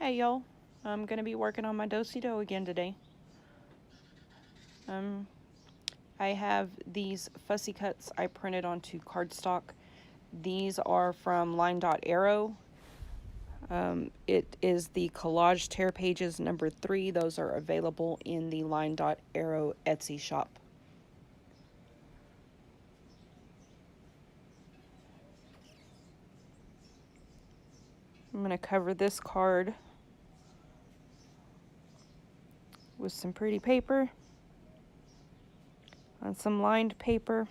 Hey y'all, I'm gonna be working on my Dosado again today. I have these fussy cuts I printed onto cardstock. These are from LineDotArrow. It is the Collage Tear Pages number 3. Those are available in the LineDotArrow Etsy shop. I'm gonna cover this card with some pretty paper on some lined paper.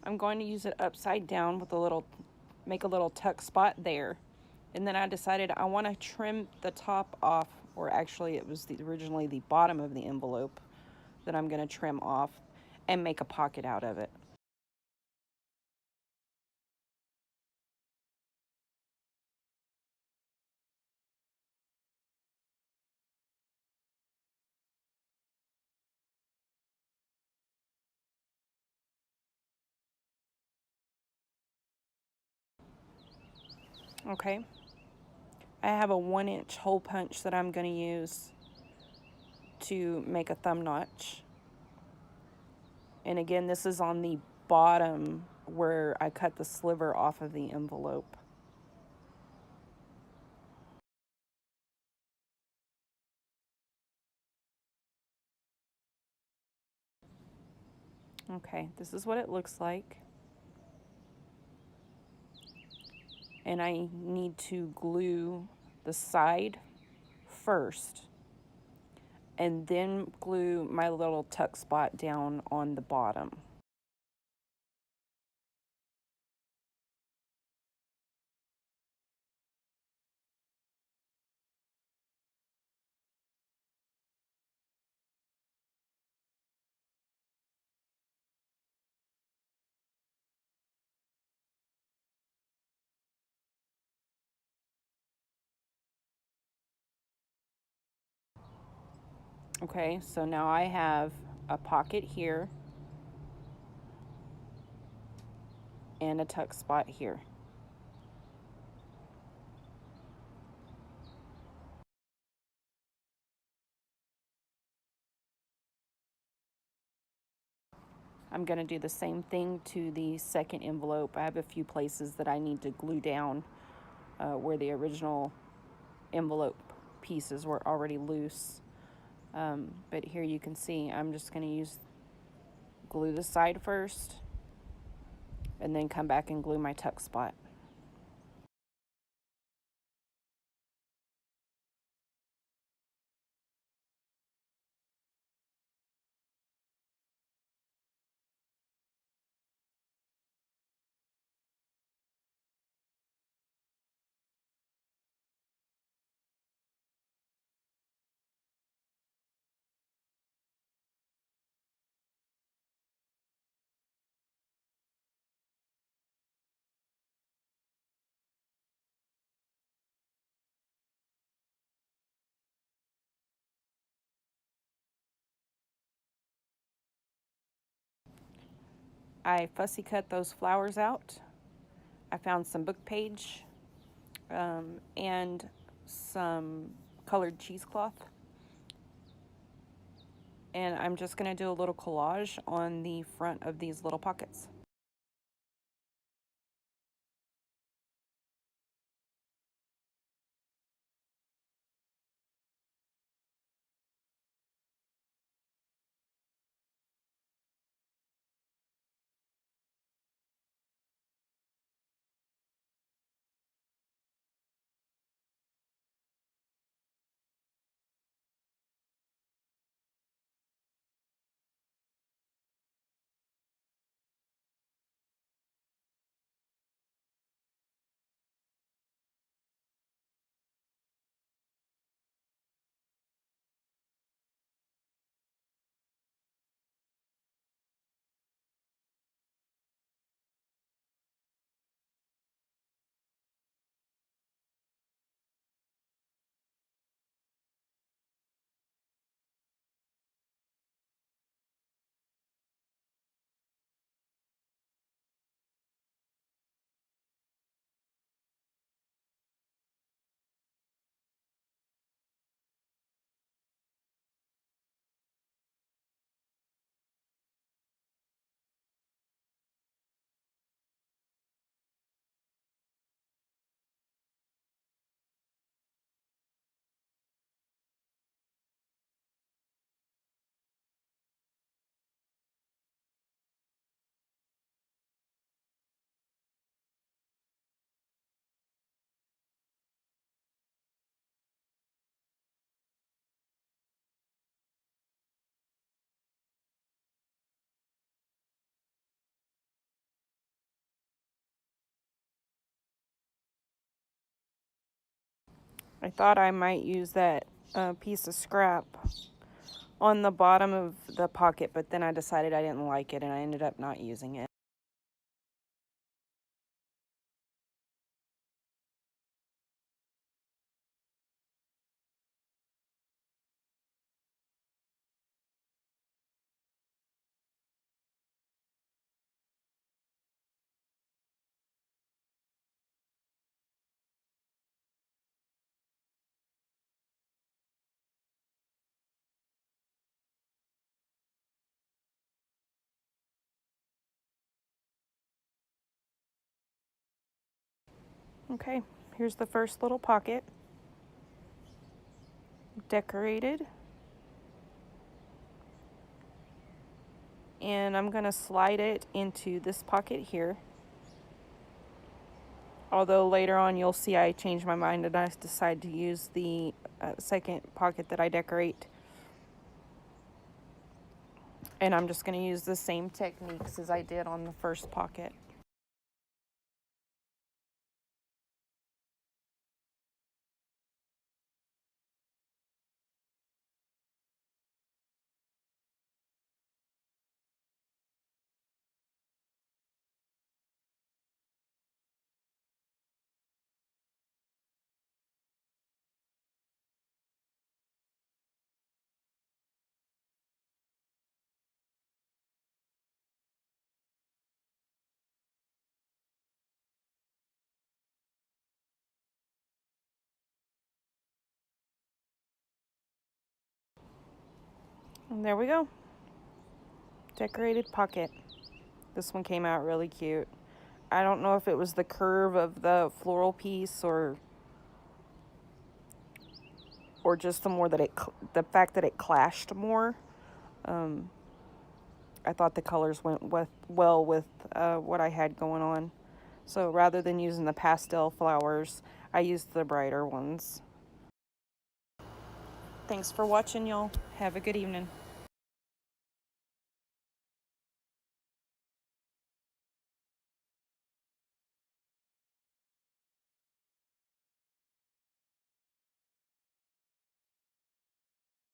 I'm going to use it upside down with make a little tuck spot there. And then I decided I want to trim the top off, or actually it was originally the bottom of the envelope that I'm going to trim off and make a pocket out of it. Okay. I have a 1-inch hole punch that I'm going to use to make a thumb notch. And again, this is on the bottom where I cut the sliver off of the envelope. Okay, this is what it looks like. And I need to glue the side first and then glue my little tuck spot down on the bottom. Okay, so now I have a pocket here and a tuck spot here. I'm going to do the same thing to the second envelope. I have a few places that I need to glue down where the original envelope pieces were already loose. But here you can see I'm just going to glue the side first and then come back and glue my tuck spot. I fussy cut those flowers out. I found some book page and some colored cheesecloth. And I'm just going to do a little collage on the front of these little pockets. I thought I might use that piece of scrap on the bottom of the pocket, but then I decided I didn't like it and I ended up not using it. Okay, here's the first little pocket, decorated. And I'm going to slide it into this pocket here. Although later on you'll see I change my mind and I decide to use the second pocket that I decorate. And I'm just going to use the same techniques as I did on the first pocket. And there we go. Decorated pocket. This one came out really cute. I don't know if it was the curve of the floral piece or just the fact that it clashed more. I thought the colors went well with what I had going on. So rather than using the pastel flowers, I used the brighter ones. Thanks for watching, y'all. Have a good evening.